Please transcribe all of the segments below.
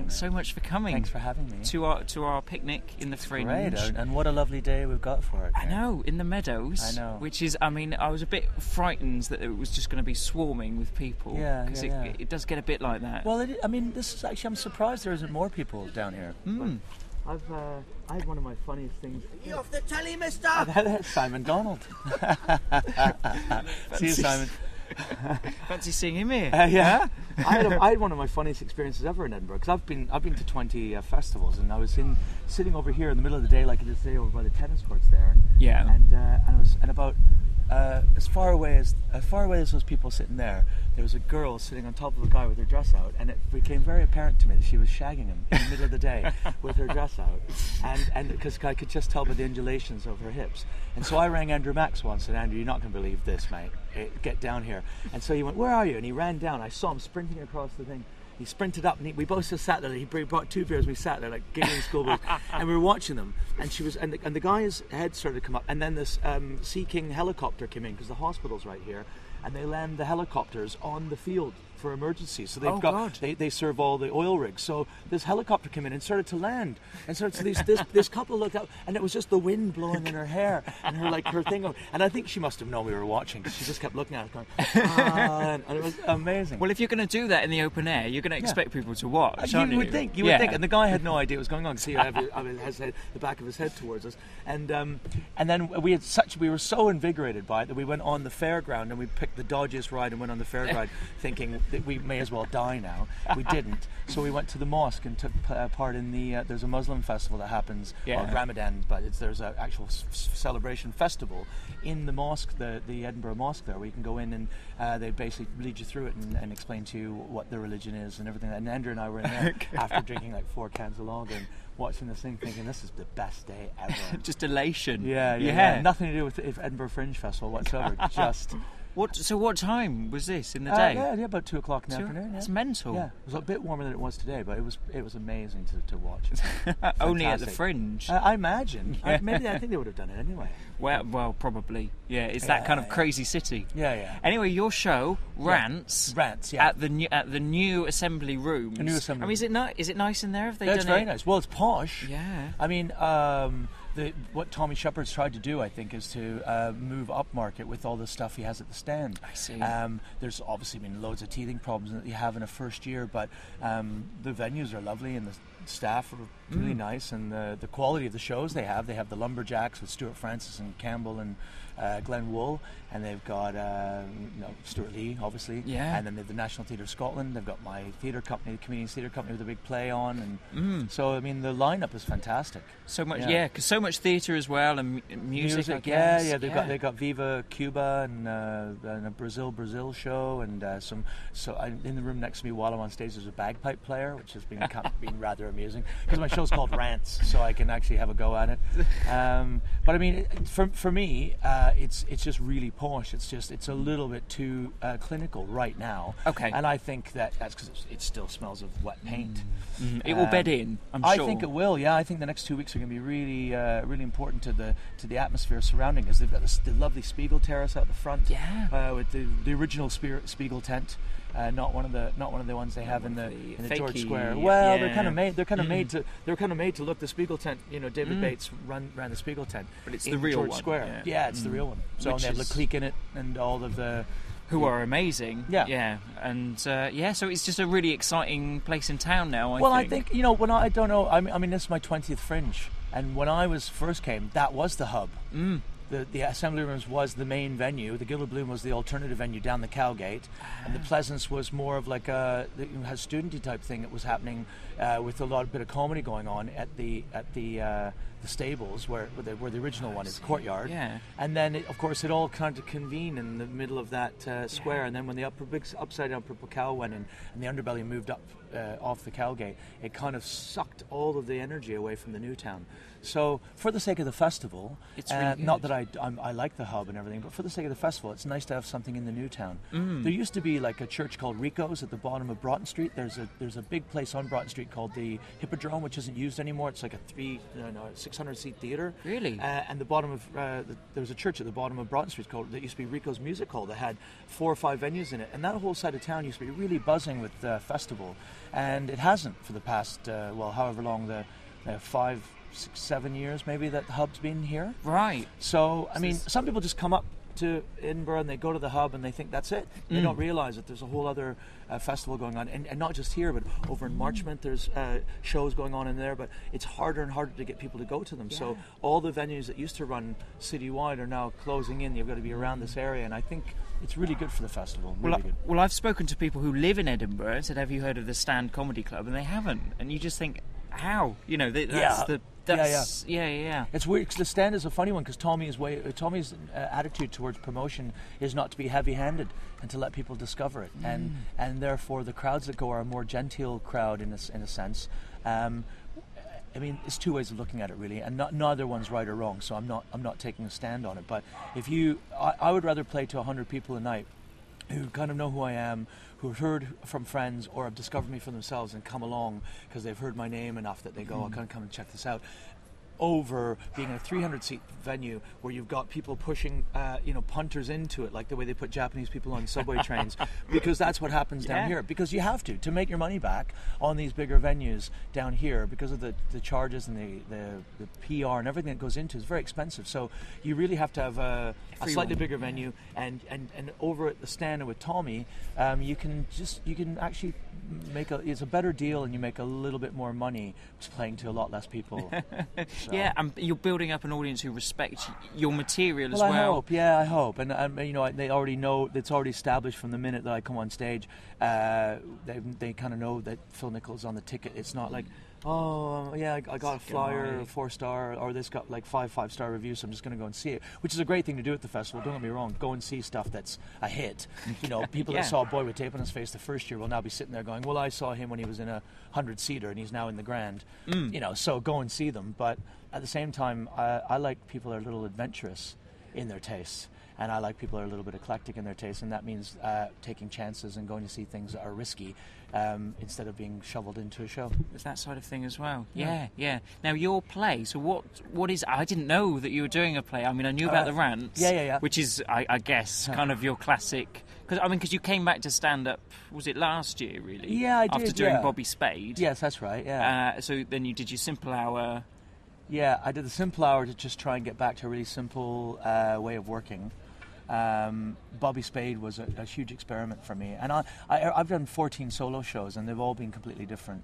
thanks so much for coming. Thanks for having me. To our picnic in the Fringe. Great, and what a lovely day we've got for it. I know, in the meadows. I know. Which is, I mean, I was a bit frightened that it was just going to be swarming with people. Yeah, because it does get a bit like that. Well, this is actually, I'm surprised there isn't more people down here. I had one of my funniest things. You off the telly, mister? Simon Donald. See you, Simon. Fancy seeing him here. Yeah. I had one of my funniest experiences ever in Edinburgh, because I've been to 20 festivals, and I was sitting over here in the middle of the day, like I just say, over by the tennis courts there. Yeah. And about as far away as those people sitting there was a girl sitting on top of a guy with her dress out, and it became very apparent to me that she was shagging him in the middle of the day with her dress out, and because I could just tell by the undulations of her hips. And so I rang Andrew Max once, and Andrew, you're not going to believe this, mate. Get down here. And so he went, where are you? And he ran down. I saw him sprinting across the thing. He sprinted up, and we both just sat there. He brought 2 beers. We sat there like giggling schoolboys, and we were watching them. And she was, and the guy's head started to come up, and then this Sea King helicopter came in, because the hospital's right here, and they land the helicopters on the field for emergencies. So they serve all the oil rigs. So this helicopter came in and started to land, and so this couple looked out, and it was just the wind blowing in her hair, and her thing. And I think she must have known we were watching, because she just kept looking at us, going, and it was amazing. Well, if you're going to do that in the open air, you're going to expect people to watch. You would think. And the guy had no idea what was going on, because he had the back of his head towards us, and then we were so invigorated by it that we went on the fairground, and we picked the dodgiest ride and went on the fairground, thinking that we may as well die now. We didn't. So we went to the mosque and took part in there's a Muslim festival that happens, Ramadan, but there's an actual celebration festival in the mosque, the Edinburgh Mosque there, where you can go in and they basically lead you through it and explain to you what the religion is and everything. And Andrew and I were in there after drinking like 4 cans of lager and watching this thing, thinking this is the best day ever. Just elation. Yeah. Nothing to do with Edinburgh Fringe Festival whatsoever. Just. What time was this in the day? Yeah, about 2 o'clock in the afternoon. That's mental. Yeah, it was a bit warmer than it was today, but it was amazing to watch. Only at the Fringe. I imagine. I think they would have done it anyway. Well, probably. Yeah, it's that kind of crazy city. Yeah. Anyway, your show Rants. Yeah. At the new Assembly Rooms. The new Assembly. I mean, is it nice in there? Have they done it's very nice. Well, it's posh. Yeah. I mean, what Tommy Shepard's tried to do, I think, is to move upmarket with all the stuff he has at the stand. I see. There's obviously been loads of teething problems that you have in a first year, but the venues are lovely and the staff are really nice, and the quality of the shows they have the Lumberjacks with Stuart Francis and Campbell and Glenn Wool, and they've got Stuart Lee, obviously, and then they have the National Theatre of Scotland. They've got my theatre company, the Comedians Theatre Company, with a big play on, and so I mean the lineup is fantastic. So much, because so much theatre as well, and music. I guess. Yeah. They've got Viva Cuba and a Brazil show, and in the room next to me while I'm on stage there's a bagpipe player, which has been rather amusing, because my show's called Rants, so I can actually have a go at it. But I mean, for me, it's just really posh. It's a little bit too clinical right now. Okay. And I think that's because it still smells of wet paint. It will bed in, I'm sure. I think it will. Yeah, I think the next 2 weeks are going to be really, really important to the atmosphere surrounding us. They've got the lovely Spiegel Terrace out the front. Yeah. With the original Spiegel tent. Not one of the ones they have in the George Square. Well, they're kind of made to look the Spiegel tent. David Bates ran the Spiegel tent, but it's in the real George one. Square. Yeah, it's the real one. So they have Leclerc in it and all of the. Who are amazing. Yeah. And so it's just a really exciting place in town now. I think when I don't know. I mean, this is my 20th Fringe, and when I first came, that was the hub. The Assembly Rooms was the main venue. The Gilded Bloom was the alternative venue down the Cowgate, and the Pleasance was more of like a studenty type thing that was happening with a bit of comedy going on at the stables where the original one is Courtyard. Yeah. And then of course it all kind of convened in the middle of that square. And then when the upside down purple cow went in and the underbelly moved up off the Cowgate, it kind of sucked all of the energy away from the new town. So for the sake of the festival, it's really good. Not that I like the hub and everything, but for the sake of the festival, it's nice to have something in the new town. There used to be like a church called Rico's at the bottom of Broughton Street. There's a big place on Broughton Street called the Hippodrome, which isn't used anymore. It's like a 6 600-seat theatre. Really? And the bottom of there was a church at the bottom of Broughton Street that used to be Rico's Music Hall that had 4 or 5 venues in it, and that whole side of town used to be really buzzing with festival, and it hasn't for the past however long, the 5, 6, 7 years maybe that the hub's been here. Right. So I mean, some people just come up to Edinburgh and they go to the hub and they think that's it. They don't realise that there's a whole other festival going on, and not just here, but over in Marchmont there's shows going on in there, but it's harder and harder to get people to go to them. So all the venues that used to run citywide are now closing in. You've got to be around this area, and I think it's really good for the festival. Really good. Well, I've spoken to people who live in Edinburgh and said, have you heard of the Stand Comedy Club? And they haven't, and you just think, how? You know, that's yeah. It's weird because the Stand is a funny one because Tommy's attitude towards promotion is not to be heavy-handed and to let people discover it, and therefore the crowds that go are a more genteel crowd in a sense. I mean, it's two ways of looking at it really, and neither one's right or wrong. So I'm not taking a stand on it. But I would rather play to 100 people a night who kind of know who I am, who've heard from friends or have discovered me for themselves and come along because they've heard my name enough that they go, I can come and check this out, over being a 300-seat venue where you've got people pushing, punters into it, like the way they put Japanese people on subway trains, because that's what happens down here. Because you have to make your money back on these bigger venues down here because of the charges and the PR and everything that goes into it is very expensive. So you really have to have a slightly bigger venue, and over at the Stand with Tommy, you can actually it's a better deal, and you make a little bit more money just playing to a lot less people. So. Yeah, and you're building up an audience who respect your material as well. I hope. And they already know, it's already established from the minute that I come on stage. They kind of know that Phil Nichol on the ticket. It's not like, I got a flyer, a 4-star, or this got like 5-star reviews, so I'm just going to go and see it, which is a great thing to do at the festival. Don't get me wrong, go and see stuff that's a hit. People that saw a boy with tape on his face the first year will now be sitting there going, well, I saw him when he was in a 100-seater and he's now in the Grand. So go and see them. But at the same time, I like people that are a little adventurous in their tastes. And I like people that are a little bit eclectic in their taste, and that means taking chances and going to see things that are risky instead of being shoveled into a show. There's that side of thing as well. Yeah. Now, your play, so what is... I didn't know that you were doing a play. I mean, I knew about the rants, which is, I guess, kind of your classic... Because you came back to stand-up, was it last year, really? Yeah, I did, after doing Bobby Spade. Yes, that's right, yeah. So then you did your Simple Hour... Yeah, I did the Simple Hour to just try and get back to a really simple way of working. Bobby Spade was a huge experiment for me, and I've done 14 solo shows, and they've all been completely different.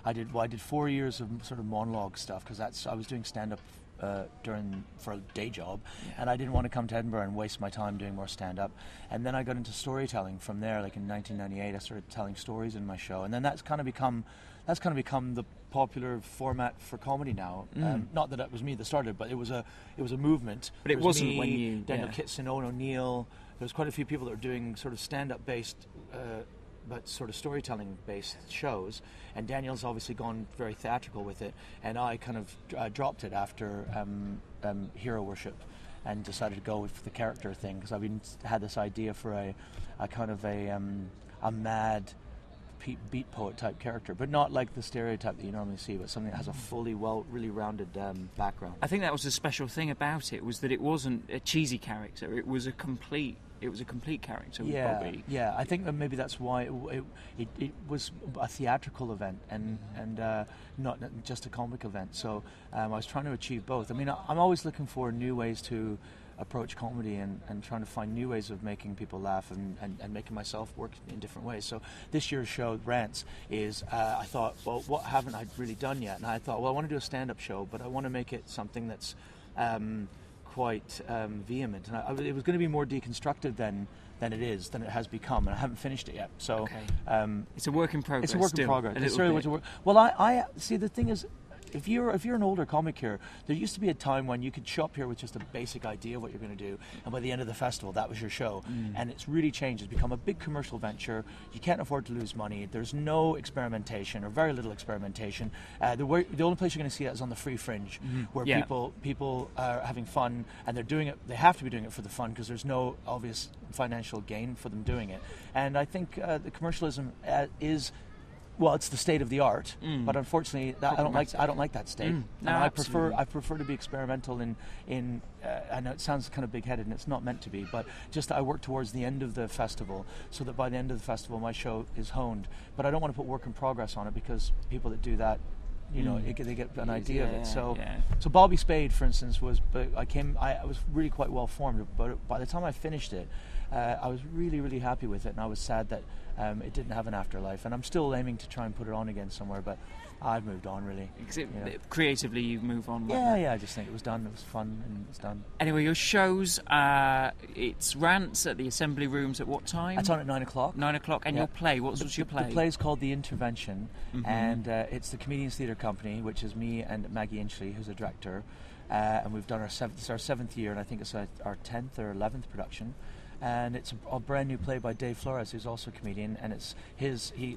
I did 4 years of sort of monologue stuff because I was doing stand-up for a day job, and I didn't want to come to Edinburgh and waste my time doing more stand-up. And then I got into storytelling from there. Like in 1998, I started telling stories in my show, and then that's kind of become the popular format for comedy now. Not that it was me that started, but it was a movement. But it wasn't me, when you... Daniel Kitson, Owen O'Neill. There was quite a few people that were doing sort of stand-up based but sort of storytelling based shows, and Daniel's obviously gone very theatrical with it, and I kind of dropped it after Hero Worship and decided to go with the character thing, because I've had this idea for a kind of a mad beat poet type character, but not like the stereotype that you normally see, but something that has a really rounded background. I think that was the special thing about it, was that it wasn't a cheesy character, it was a complete character with Bobby. Yeah, I think that maybe that's why it was a theatrical event and not just a comic event. So I was trying to achieve both. I mean, I'm always looking for new ways to approach comedy and trying to find new ways of making people laugh and making myself work in different ways. So this year's show, Rants, is I thought, well, what haven't I really done yet? And I thought, well, I want to do a stand-up show, but I want to make it something that's quite vehement. And it was going to be more deconstructed than it has become, and I haven't finished it yet. So it's a work in progress. It's a work in progress. Well, I see. The thing is, if you're an older comic here, there used to be a time when you could show up here with just a basic idea of what you're going to do, and by the end of the festival, that was your show. And it's really changed. It's become a big commercial venture. You can't afford to lose money. There's no experimentation, or very little experimentation. The only place you're going to see that is on the Free Fringe, where people are having fun, and they're doing it. They have to be doing it for the fun, because there's no obvious financial gain for them doing it. And I think the commercialism is Well, it's the state of the art, but unfortunately, I don't like that state. No, I prefer to be experimental in. I know it sounds kind of big-headed, and it's not meant to be, but just I work towards the end of the festival, so that by the end of the festival, my show is honed. But I don't want to put work in progress on it, because people that do that, they get an idea of it. So Bobby Spade, for instance, was. But I was really quite well formed, but by the time I finished it, I was really, really happy with it, and I was sad that it didn't have an afterlife. And I'm still aiming to try and put it on again somewhere, but I've moved on, really. Creatively, you move on. I just think it was done. It was fun, and it's done. Anyway, your shows, it's Rants at the Assembly Rooms at what time? It's on at 9 o'clock. 9 o'clock, and your play, what's your play? The play's called The Intervention, and it's the Comedians Theatre Company, which is me and Maggie Inchley, who's a director, and we've done our 7th year, and I think it's our 10th or 11th production. And it's a brand new play by Dave Flores, who's also a comedian, and it's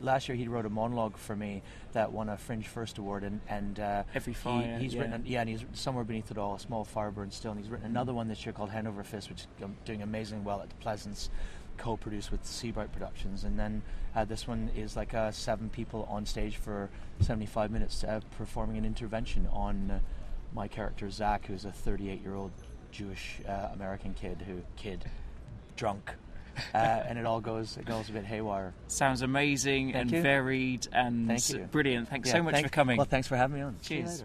last year he wrote a monologue for me that won a Fringe First Award, and Every Fire. He's written, and he's Somewhere Beneath It All, A Small Fire Burns Still, and he's written another one this year called Hand Over Fist, which is doing amazingly well at the Pleasance, co-produced with Seabright Productions. And then this one is like 7 people on stage for 75 minutes performing an intervention on my character Zach, who's a 38-year-old Jewish American kid. Drunk, and it goes a bit haywire. Sounds amazing and varied and brilliant. Thanks so much for coming. Well, thanks for having me on. Cheers.